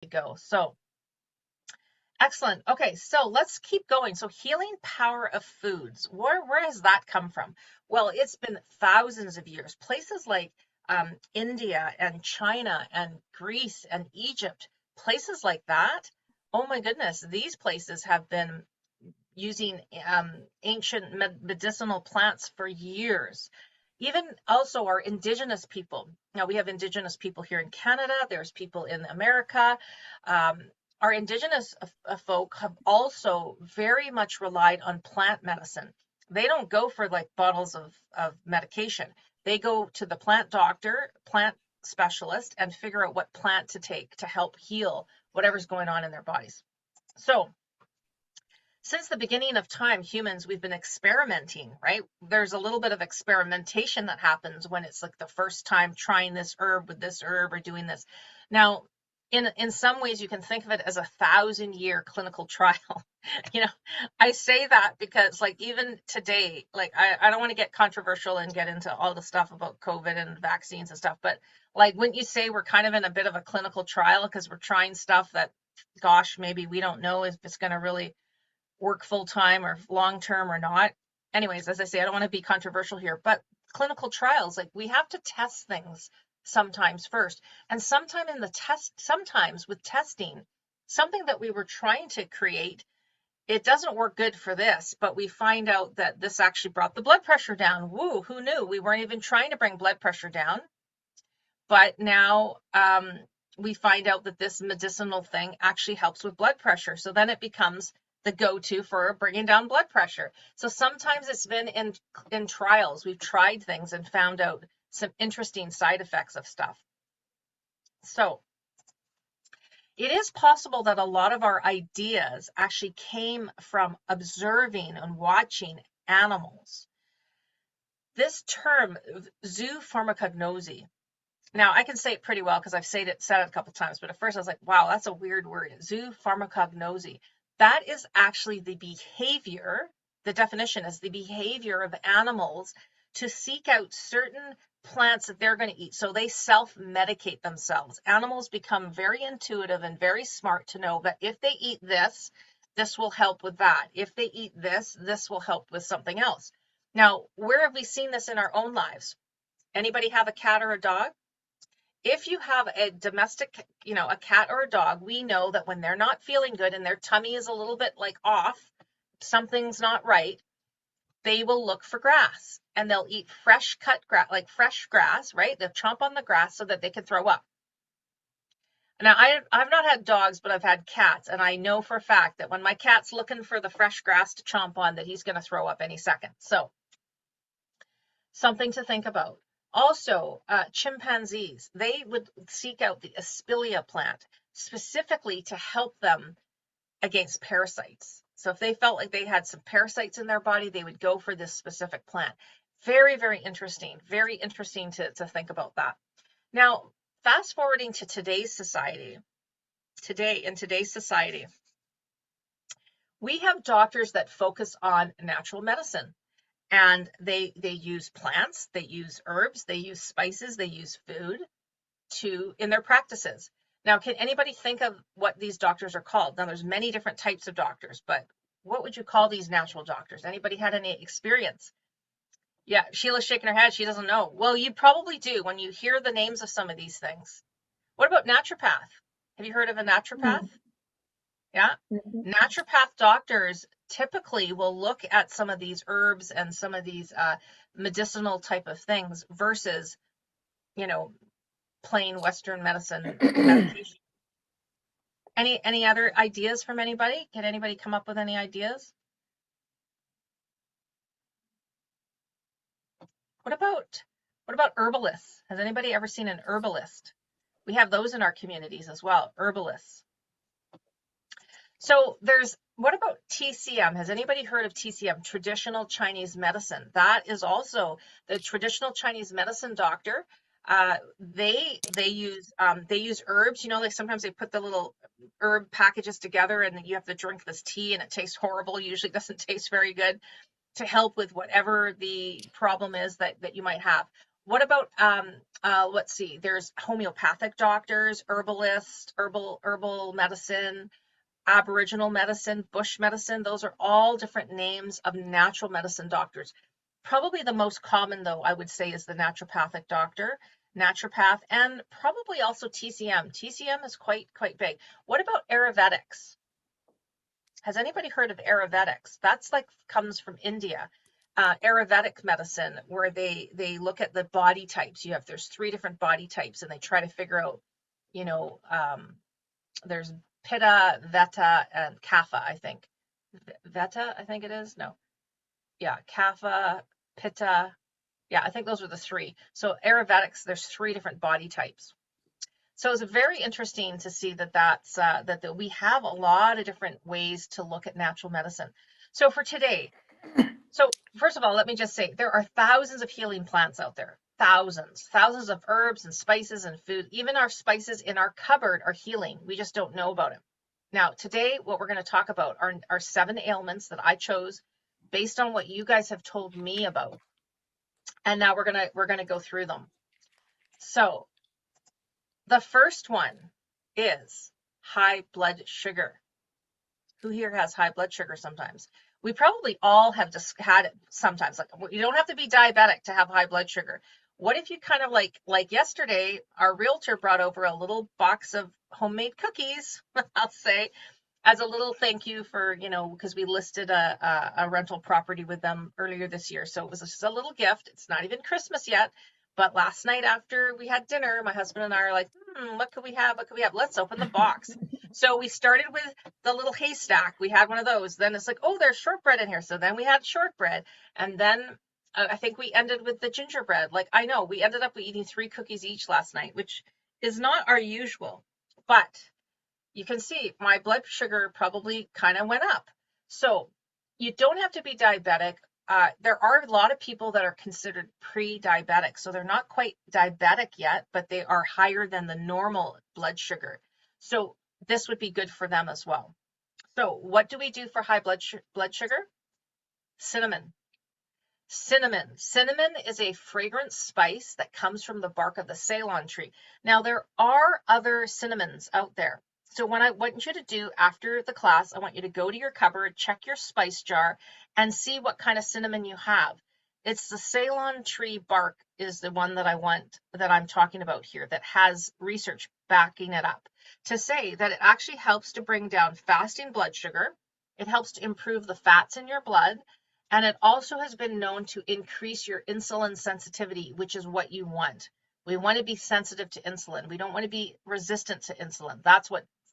go. So excellent. Okay, so let's keep going. So healing power of foods. Where has that come from? Well, it's been thousands of years. Places like India and China and Greece and Egypt, places like that. Oh my goodness, these places have been using ancient medicinal plants for years. Even also our indigenous people. Now we have indigenous people here in Canada. There's people in America. Um, our indigenous folk have also very much relied on plant medicine. They don't go for like bottles of medication. They go to the plant doctor, plant specialist, and figure out what plant to take to help heal whatever's going on in their bodies. So since the beginning of time, humans, we've been experimenting, right? There's a little bit of experimentation that happens when it's like the first time trying this herb with this herb or doing this. Now, in some ways, you can think of it as a 1,000-year clinical trial. You know, I say that because like even today, like I don't want to get controversial and get into all the stuff about COVID and vaccines and stuff, but like wouldn't you say we're kind of in a bit of a clinical trial because we're trying stuff that, gosh, maybe we don't know if it's going to really work full time or long term or not. Anyways, as I say, I don't want to be controversial here, but clinical trials, like we have to test things sometimes first. And sometimes with testing, something that we were trying to create, it doesn't work good for this, but we find out that this actually brought the blood pressure down. Woo, who knew? We weren't even trying to bring blood pressure down. But now we find out that this medicinal thing actually helps with blood pressure. So then it becomes the go-to for bringing down blood pressure. So sometimes it's been in trials. We've tried things and found out some interesting side effects of stuff. So it is possible that a lot of our ideas actually came from observing and watching animals. This term, zoopharmacognosy, now I can say it pretty well because I've said it a couple times, but at first I was like, wow, that's a weird word. Zoopharmacognosy. That is actually the behavior, the definition is the behavior of animals to seek out certain plants that they're going to eat. So they self-medicate themselves. Animals become very intuitive and very smart to know that if they eat this, this will help with that. If they eat this, this will help with something else. Now, where have we seen this in our own lives? Anybody have a cat or a dog? If you have a domestic, a cat or a dog, we know that when they're not feeling good and their tummy is a little bit like off, something's not right, they will look for grass and they'll eat fresh cut grass, like fresh grass, right? They'll chomp on the grass so that they can throw up. Now, I've not had dogs, but I've had cats, and I know for a fact that when my cat's looking for the fresh grass to chomp on, that he's going to throw up any second. So something to think about. Also, chimpanzees, they would seek out the Aspilia plant specifically to help them against parasites. So if they felt like they had some parasites in their body, they would go for this specific plant. Very, very interesting. Very interesting to think about that. Now, fast forwarding to today's society, in today's society, we have doctors that focus on natural medicine. And they use plants, they use herbs, they use spices, they use food in their practices. Now, can anybody think of what these doctors are called? Now, there's many different types of doctors, but what would you call these natural doctors? Anybody had any experience? Yeah, Sheila's shaking her head. She doesn't know. Well, you probably do when you hear the names of some of these things. What about naturopath? Have you heard of a naturopath? Yeah. Mhm. Naturopath doctors typically will look at some of these herbs and some of these medicinal type of things versus, plain Western medicine medication. Any other ideas from anybody? Can anybody come up with any ideas? What about herbalists? Has anybody ever seen an herbalist? We have those in our communities as well, herbalists. So what about TCM? Has anybody heard of TCM, traditional Chinese medicine? That is also the traditional Chinese medicine doctor. They use herbs. Like sometimes they put the little herb packages together, and then you have to drink this tea, and it tastes horrible. Usually doesn't taste very good, to help with whatever the problem is that you might have. What about let's see, there's homeopathic doctors, herbalists, herbal medicine, Aboriginal medicine, bush medicine. Those are all different names of natural medicine doctors. Probably the most common, though, I would say, is the naturopathic doctor, naturopath, and probably also TCM. TCM is quite big. What about Ayurvedics? Has anybody heard of Ayurvedics? That's like comes from India. Ayurvedic medicine, where they look at the body types. There's 3 different body types, and they try to figure out, you know, there's Pitta, Vata, and Kapha, I think. Vata, I think it is. No, yeah, Kapha, Pitta. Yeah, I think those are the 3. So Ayurvedics, there's 3 different body types. So it's very interesting to see that we have a lot of different ways to look at natural medicine. So for today, so first of all, let me just say there are thousands of healing plants out there. Thousands of herbs and spices and food. Even our spices in our cupboard are healing. We just don't know about it. Now, today, what we're going to talk about are 7 ailments that I chose based on what you guys have told me about. And now we're gonna go through them. So the first one is high blood sugar. Who here has high blood sugar sometimes? We probably all have just had it sometimes. Like, you don't have to be diabetic to have high blood sugar. What if you kind of like yesterday, our realtor brought over a little box of homemade cookies, I'll say, as a little thank you for, because we listed a rental property with them earlier this year. So it was just a little gift. It's not even Christmas yet. But last night after we had dinner, my husband and I are like, what could we have? What could we have? Let's open the box. So we started with the little haystack. We had one of those. Then it's like, oh, there's shortbread in here. So then we had shortbread. And then I think we ended with the gingerbread. Like, I know we ended up eating 3 cookies each last night, which is not our usual. But you can see my blood sugar probably kind of went up. So you don't have to be diabetic. There are a lot of people that are considered pre-diabetic. So they're not quite diabetic yet, but they are higher than the normal blood sugar. So this would be good for them as well. So what do we do for high blood sugar? Cinnamon. Cinnamon is a fragrant spice that comes from the bark of the Ceylon tree. Now, there are other cinnamons out there. So what I want you to do after the class, I want you to go to your cupboard, check your spice jar, and see what kind of cinnamon you have. It's the Ceylon tree bark is the one that I'm talking about here, that has research backing it up to say that it actually helps to bring down fasting blood sugar. It helps to improve the fats in your blood. And it also has been known to increase your insulin sensitivity, which is what you want. We want to be sensitive to insulin. We don't want to be resistant to insulin. That's what